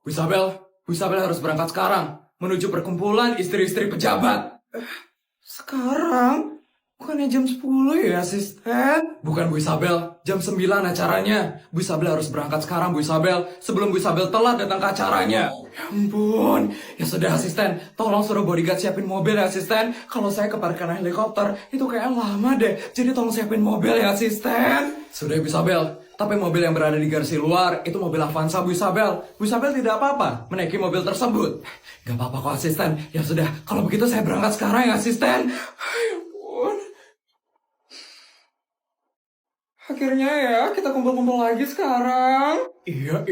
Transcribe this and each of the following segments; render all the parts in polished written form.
Bu Isabel, Bu Isabel harus berangkat sekarang menuju perkumpulan istri-istri pejabat. Sekarang? Bukannya jam 10 ya, asisten? Bukan Bu Isabel, jam 9 acaranya. Bu Isabel harus berangkat sekarang, Bu Isabel. Sebelum Bu Isabel telat datang ke acaranya. Ya ampun. Ya sudah, asisten. Tolong suruh bodyguard siapin mobil ya, asisten. Kalau saya ke parkiran helikopter, itu kayak lama deh. Jadi tolong siapin mobil ya, asisten. Sudah, Bu Isabel. Tapi mobil yang berada di garasi luar, itu mobil Avanza, Bu Isabel. Bu Isabel tidak apa-apa menaiki mobil tersebut. Gak apa-apa kok, asisten. Ya sudah, kalau begitu saya berangkat sekarang ya, asisten. Ya ampun. Akhirnya ya, kita kumpul-kumpul lagi sekarang. Iya.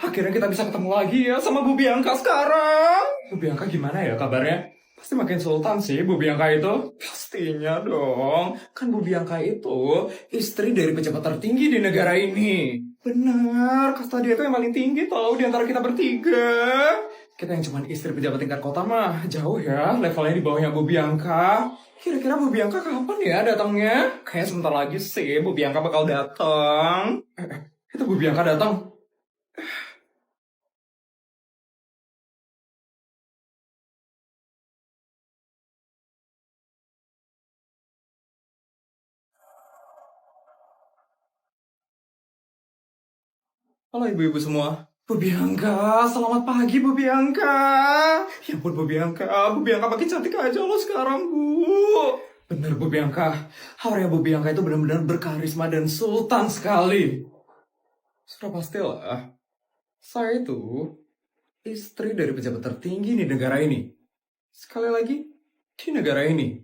Akhirnya kita bisa ketemu lagi ya sama Bu Bianca sekarang. Bu Bianca gimana ya kabarnya? Pasti makin sultan sih Bu Bianca itu. Pastinya dong. Kan Bu Bianca itu istri dari pejabat tertinggi di negara ini. Benar, kasta dia itu yang paling tinggi tau di antara kita bertiga. Kita yang cuma istri pejabat tingkat kota mah jauh ya, levelnya di bawahnya Bu Bianca. Kira-kira Bu Bianca kapan ya datangnya? Kayak sebentar lagi sih Bu Bianca bakal datang. Itu Bu Bianca datang. Halo ibu-ibu semua. Bu Bianca, selamat pagi Bu Bianca. Ya ampun Bu Bianca, Bu Bianca makin cantik aja loh sekarang Bu. Bener Bu Bianca, auranya Bu Bianca itu benar-benar berkarisma dan sultan sekali. Sudah pastilah, saya itu istri dari pejabat tertinggi di negara ini. Sekali lagi, di negara ini.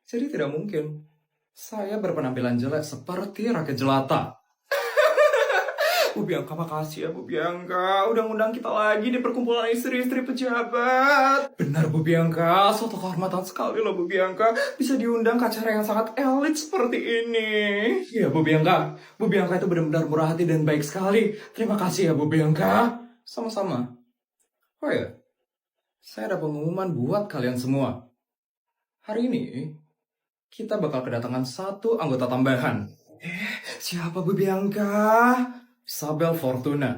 Jadi tidak mungkin saya berpenampilan jelek seperti rakyat jelata. Bu Bianca, makasih ya Bu Bianca. Udah ngundang kita lagi di perkumpulan istri-istri pejabat. Benar Bu Bianca, suatu kehormatan sekali loh Bu Bianca. Bisa diundang ke acara yang sangat elit seperti ini. Iya Bu Bianca. Bu Bianca itu benar-benar murah hati dan baik sekali. Terima kasih ya Bu Bianca. Sama-sama. Oh ya, saya ada pengumuman buat kalian semua. Hari ini, kita bakal kedatangan satu anggota tambahan. Siapa Bu Bianca? Isabel Fortuna.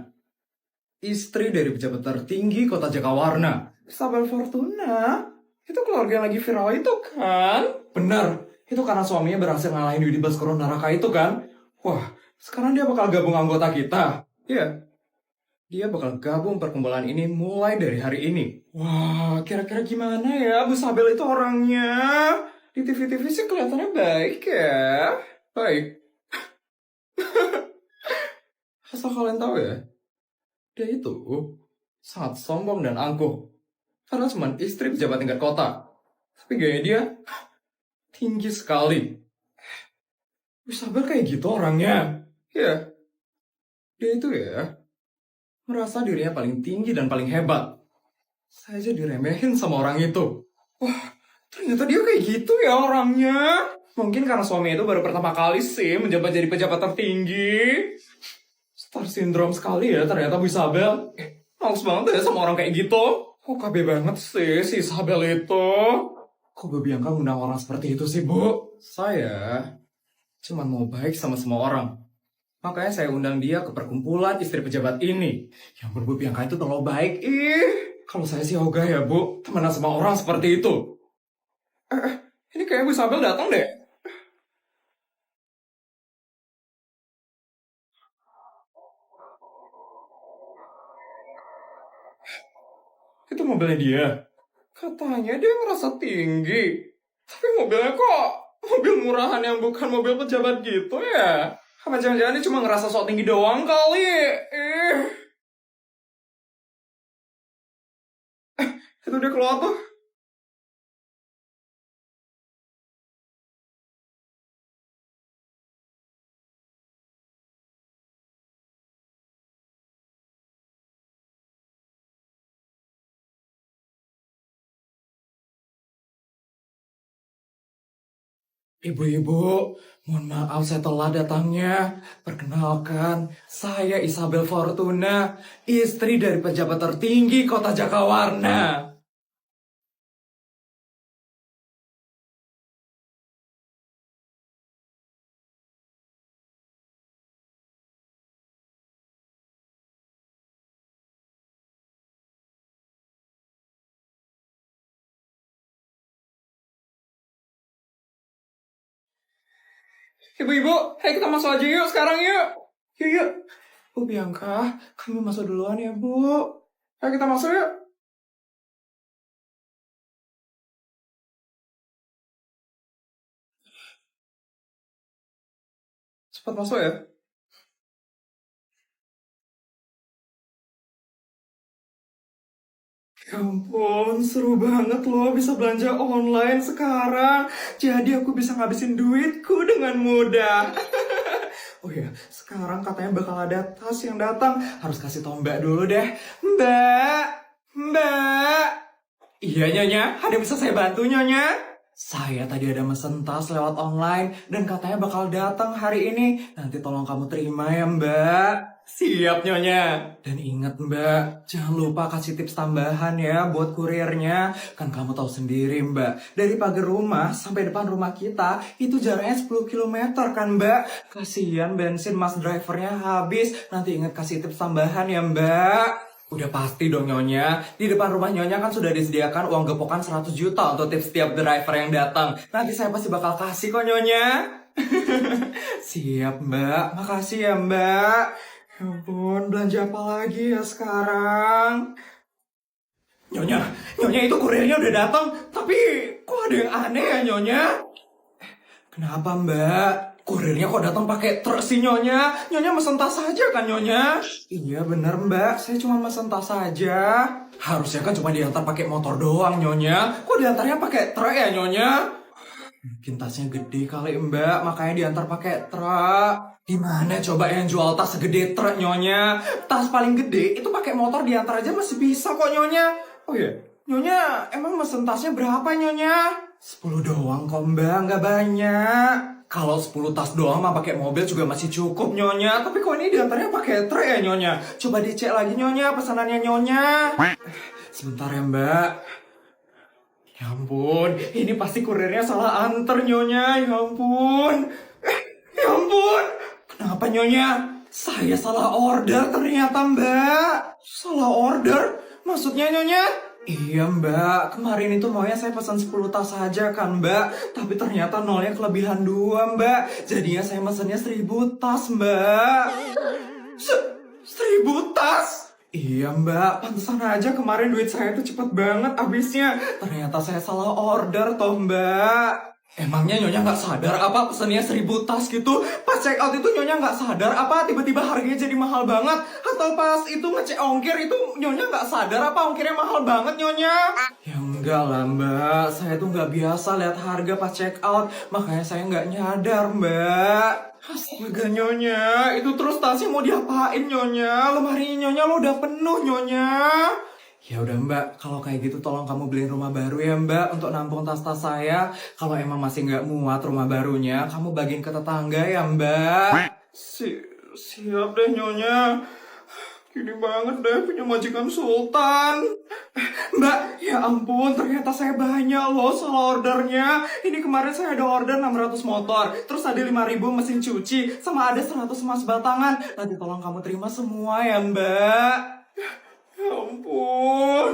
Istri dari pejabat tertinggi kota Jakawarna. Isabel Fortuna? Itu keluarga yang lagi viral itu kan? Benar. Itu karena suaminya berhasil ngalahin Widi Baskoro Naraka itu kan? Wah, sekarang dia bakal gabung anggota kita. Iya, dia bakal gabung perkumpulan ini mulai dari hari ini. Wah, kira-kira gimana ya Bu Isabel itu orangnya? Di TV-TV sih kelihatannya baik ya. Baik. Asal kalian tahu ya, dia itu sangat sombong dan angkuh. Karena cuma istri pejabat tingkat kota. Tapi gaya dia tinggi sekali. Bisa kayak gitu orangnya. Ya, dia itu ya merasa dirinya paling tinggi dan paling hebat. Saya aja diremehin sama orang itu. Wah, ternyata dia kayak gitu ya orangnya. Mungkin karena suami itu baru pertama kali sih menjabat jadi pejabat tertinggi. Star syndrome sekali ya ternyata Bu Isabel. Males banget ya sama orang kayak gitu. Kok KB banget sih si Isabel itu. Kok Bu Bianca ngundang orang seperti itu sih Bu? Saya cuma mau baik sama semua orang. Makanya saya undang dia ke perkumpulan istri pejabat ini. Yang ampun Bu Bianca itu terlalu baik. Kalau saya sih ogah ya Bu, temenan sama orang seperti itu. Ini kayak Bu Isabel datang deh. Itu mobilnya dia. Katanya dia ngerasa tinggi. Tapi mobilnya kok mobil murahan yang bukan mobil pejabat gitu ya? Apa jangan-jangan dia cuma ngerasa sok tinggi doang kali? Itu dia keluar tuh. Ibu-ibu, mohon maaf saya telat datangnya. Perkenalkan, saya Isabel Fortuna, istri dari pejabat tertinggi kota Jakawarna. Ibu-ibu, ayo kita masuk aja yuk sekarang yuk. Yuk, yuk. Bu Bianca, kami masuk duluan ya, Bu. Ayo kita masuk yuk. Cepat masuk ya. Ya ampun, seru banget loh bisa belanja online sekarang. Jadi aku bisa ngabisin duitku dengan mudah. Oh ya, sekarang katanya bakal ada tas yang datang. Harus kasih tau Mbak dulu deh. Mbak, Mbak. Iya Nyonya, ada yang bisa saya bantu Nyonya? Saya tadi ada mesen tas lewat online dan katanya bakal datang hari ini. Nanti tolong kamu terima ya Mbak. Siap Nyonya. Dan ingat Mbak, jangan lupa kasih tips tambahan ya buat kurirnya. Kan kamu tahu sendiri Mbak, dari pagar rumah sampai depan rumah kita itu jaraknya 10 km kan Mbak. Kasihan bensin mas drivernya habis. Nanti ingat kasih tips tambahan ya Mbak. Udah pasti dong Nyonya. Di depan rumah Nyonya kan sudah disediakan uang gepokan 100 juta untuk tips setiap driver yang datang. Nanti saya pasti bakal kasih kok Nyonya. Siap Mbak, makasih ya Mbak. Ya ampun, belanja apa lagi ya sekarang? Nyonya, Nyonya itu kurirnya udah datang. Tapi kok ada yang aneh ya Nyonya? Kenapa Mbak? Kurirnya kok datang pakai truk sih Nyonya? Nyonya mesen tas saja kan Nyonya? Iya bener Mbak, saya cuma mesen tas saja. Harusnya kan cuma diantar pakai motor doang Nyonya. Kok diantarnya pakai truk ya Nyonya? Mungkin tasnya gede kali Mbak, makanya diantar pakai truk. Gimana coba yang jual tas segede truk Nyonya? Tas paling gede itu pakai motor diantar aja masih bisa kok Nyonya. Oh iya, Nyonya emang mesen tasnya berapa Nyonya? 10 doang kok Mbak, nggak banyak. Kalau 10 tas doang mah pakai mobil juga masih cukup Nyonya. Tapi kok ini diantarnya pakai truk ya Nyonya? Coba dicek lagi Nyonya pesanannya Nyonya. Sebentar ya Mbak. Ya ampun, ini pasti kurirnya salah anter Nyonya. Ya ampun. Ya ampun. Kenapa Nyonya? Saya salah order ternyata Mbak. Salah order? Maksudnya Nyonya? Iya Mbak, kemarin itu maunya saya pesan 10 tas saja kan Mbak. Tapi ternyata nolnya kelebihan 2 Mbak. Jadinya saya mesennya 1000 tas Mbak. 1000 tas? Iya Mbak, pantesan aja kemarin duit saya itu cepet banget habisnya. Ternyata saya salah order toh Mbak. Emangnya Nyonya nggak sadar apa pesennya 1000 tas gitu? Pas check out itu Nyonya nggak sadar apa tiba-tiba harganya jadi mahal banget? Atau pas itu ngecek ongkir itu Nyonya nggak sadar apa ongkirnya mahal banget Nyonya? Ya enggak lah Mbak, saya tuh nggak biasa lihat harga pas check out, makanya saya nggak nyadar Mbak. Astaga Nyonya, itu terus tasnya mau diapain Nyonya? Lemarinya Nyonya lo udah penuh Nyonya. Ya udah Mbak, kalau kayak gitu tolong kamu beliin rumah baru ya Mbak untuk nampung tas-tas saya. Kalau emang masih nggak muat rumah barunya, kamu bagiin ke tetangga ya Mbak. Siap deh Nyonya. Gini banget deh punya majikan Sultan. Mbak, ya ampun ternyata saya banyak loh salah ordernya. Ini kemarin saya ada order 600 motor, terus ada 5.000 mesin cuci, sama ada 100 emas batangan. Nanti tolong kamu terima semua ya Mbak. Ya ampun.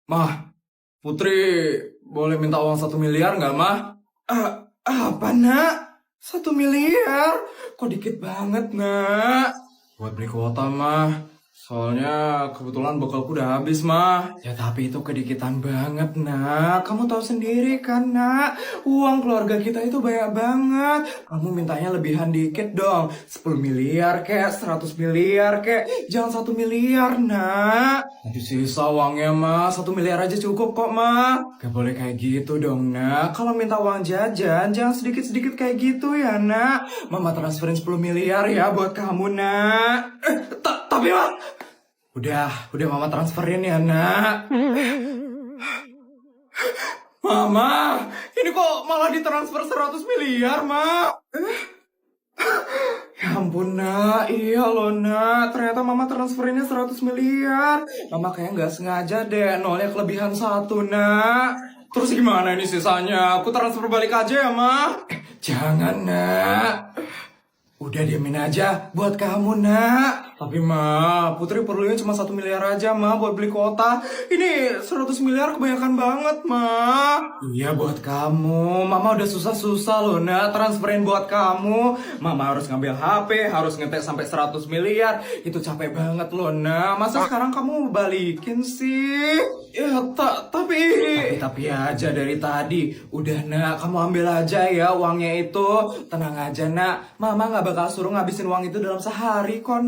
Mah, Putri boleh minta uang 1 miliar nggak, Mah? Apa, Nak? 1 miliar? Kok dikit banget, Nak? Buat beli kuota, Mah. Soalnya kebetulan bekalku udah habis, Mah. Ya tapi itu kedikitan banget, Nak. Kamu tahu sendiri kan, Nak. Uang keluarga kita itu banyak banget. Kamu mintanya lebihan dikit dong. 10 miliar kek, 100 miliar kek. Jangan 1 miliar, Nak. Nanti sisa uangnya, Mah. 1 miliar aja cukup kok, Mah. Gak boleh kayak gitu dong, Nak. Kalau minta uang jajan, jangan sedikit-sedikit kayak gitu ya, Nak. Mama transferin 10 miliar ya buat kamu, Nak. Tapi, Mah. Udah Mama transferin ya, Nak. Mama, ini kok malah ditransfer 100 miliar, Mak? Ya ampun, Nak. Iya loh, Nak. Ternyata Mama transferinnya 100 miliar. Mama kayak nggak sengaja deh, nolnya kelebihan 1, Nak. Terus gimana ini sisanya? Aku transfer balik aja ya, Ma? Jangan, Nak. Udah diamin aja buat kamu, Nak. Tapi Putri perlunya cuma 1 miliar aja buat beli kuota. Ini 100 miliar kebanyakan banget Iya buat kamu, Mama udah susah-susah loh transferin buat kamu. Mama harus ngambil HP, harus ngetek sampai 100 miliar. Itu capek banget loh Masa sekarang kamu balikin sih? Ya tapi aja dari tadi. Udah kamu ambil aja ya uangnya itu. Tenang aja Mama gak bakal suruh ngabisin uang itu dalam sehari kok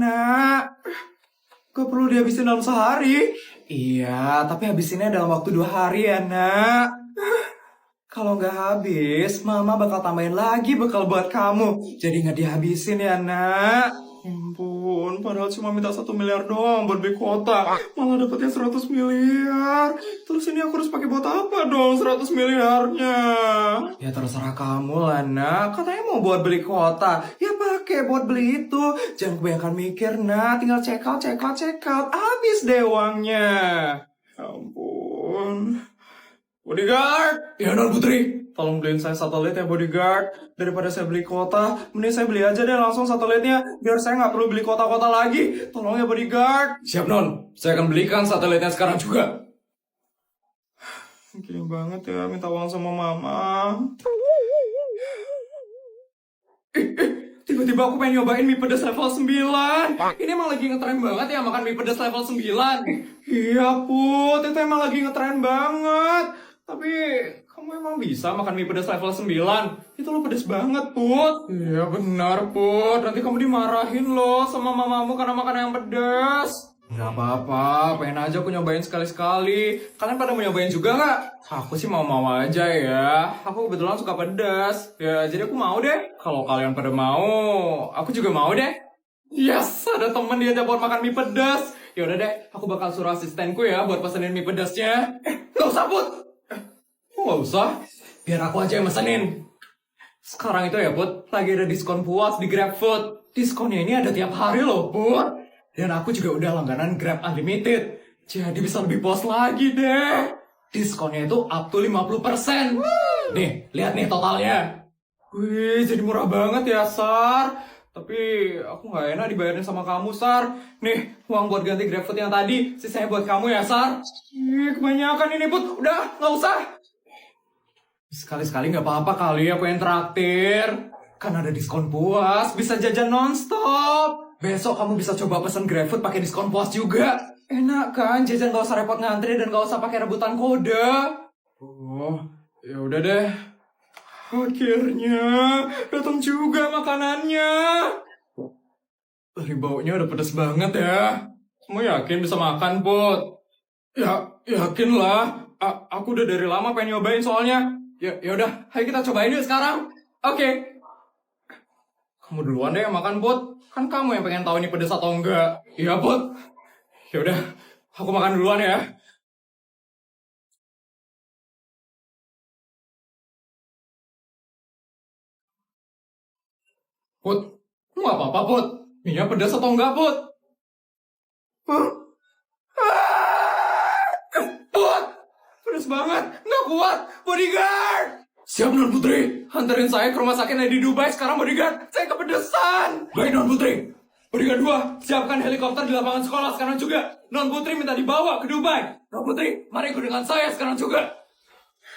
Gak perlu dihabisin dalam sehari. Iya, tapi habisinnya dalam waktu 2 hari ya Kalau nggak habis, Mama bakal tambahin lagi bekal buat kamu. Jadi nggak dihabisin ya Ampun, padahal cuma minta 1 miliar doang buat beli kuota. Malah dapetnya 100 miliar. Terus ini aku harus pakai buat apa dong 100 miliarnya? Ya terserah kamu lah Katanya mau buat beli kuota. Ya pakai buat beli itu. Jangan kebanyakan mikir tinggal check out. Habis deh uangnya. Ya ampun. Bodyguard! Ya Putri, tolong beliin saya satelit ya bodyguard. Daripada saya beli kuota, mending saya beli aja deh langsung satelitnya. Biar saya nggak perlu beli kuota-kuota lagi. Tolong ya bodyguard. Siap Non, saya akan belikan satelitnya sekarang juga. Gini banget ya minta uang sama Mama. Tiba-tiba aku pengen nyobain mie pedas level 9. Ini emang lagi ngetren banget ya makan mie pedas level 9. Iya Put, itu emang lagi ngetren banget. Tapi kamu emang bisa makan mie pedas level 9? Itu lo pedas banget Put. Iya benar Put, nanti kamu dimarahin loh sama mamamu karena makan yang pedas. Gak apa-apa, pengen aja aku nyobain sekali-sekali. Kalian pada mau nyobain juga gak? Aku sih mau-mau aja ya. Aku kebetulan suka pedas. Ya jadi aku mau deh. Kalau kalian pada mau, aku juga mau deh. Yes, ada temen diajak buat makan mie pedas. Ya udah deh, aku bakal suruh asistenku ya buat pesenin mie pedasnya. Gak usah Put. Kok gak usah? Biar aku aja yang mesenin. Sekarang itu ya Put, lagi ada diskon puas di GrabFood. Diskonnya ini ada tiap hari loh Put. Dan aku juga udah langganan Grab Unlimited. Jadi bisa lebih puas lagi deh. Diskonnya itu up to 50%. Nih, lihat nih totalnya. Wih, jadi murah banget ya Sar. Tapi aku gak enak dibayarin sama kamu Sar. Nih, uang buat ganti GrabFood yang tadi. Sisanya buat kamu ya Sar. Ih, kebanyakan ini Put. Udah, gak usah. Sekali-sekali gak apa-apa kali aku yang traktir. Kan ada diskon puas, bisa jajan nonstop. Besok kamu bisa coba pesen GrabFood pakai diskon puas juga. Enak kan, jajan gak usah repot ngantri dan gak usah pakai rebutan kode. Oh, ya udah deh. Akhirnya datang juga makanannya. Baunya udah pedas banget ya. Kamu yakin bisa makan, Put? Ya, yakin lah. Aku udah dari lama pengen nyobain soalnya. Ya udah, ayo kita cobain yuk sekarang. Oke. Kamu duluan deh yang makan, Put. Kan kamu yang pengen tahu ini pedas atau enggak. Iya, Put. Ya udah, aku makan duluan ya. Put, nggak apa-apa, Put. Minyak pedas atau enggak, Put? Huh? Put, pedas banget. Nggak kuat. Bodyguard! Siap, Non Putri. Hantarin saya ke rumah sakit yang di Dubai sekarang, Bodyguard. Saya kepedesan. Baik, Non Putri. Bodyguard 2, siapkan helikopter di lapangan sekolah sekarang juga. Non Putri minta dibawa ke Dubai. Non Putri, mari ikut dengan saya sekarang juga.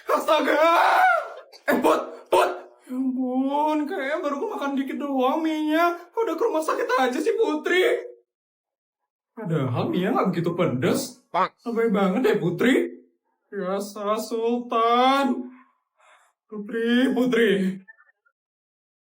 Astaga! Put! Ya ampun, kayaknya baru makan dikit doang mie-nya. Kok udah ke rumah sakit aja sih Putri? Padahal mie nggak begitu pedes. Lebay banget deh Putri. Biasa Sultan. Putri.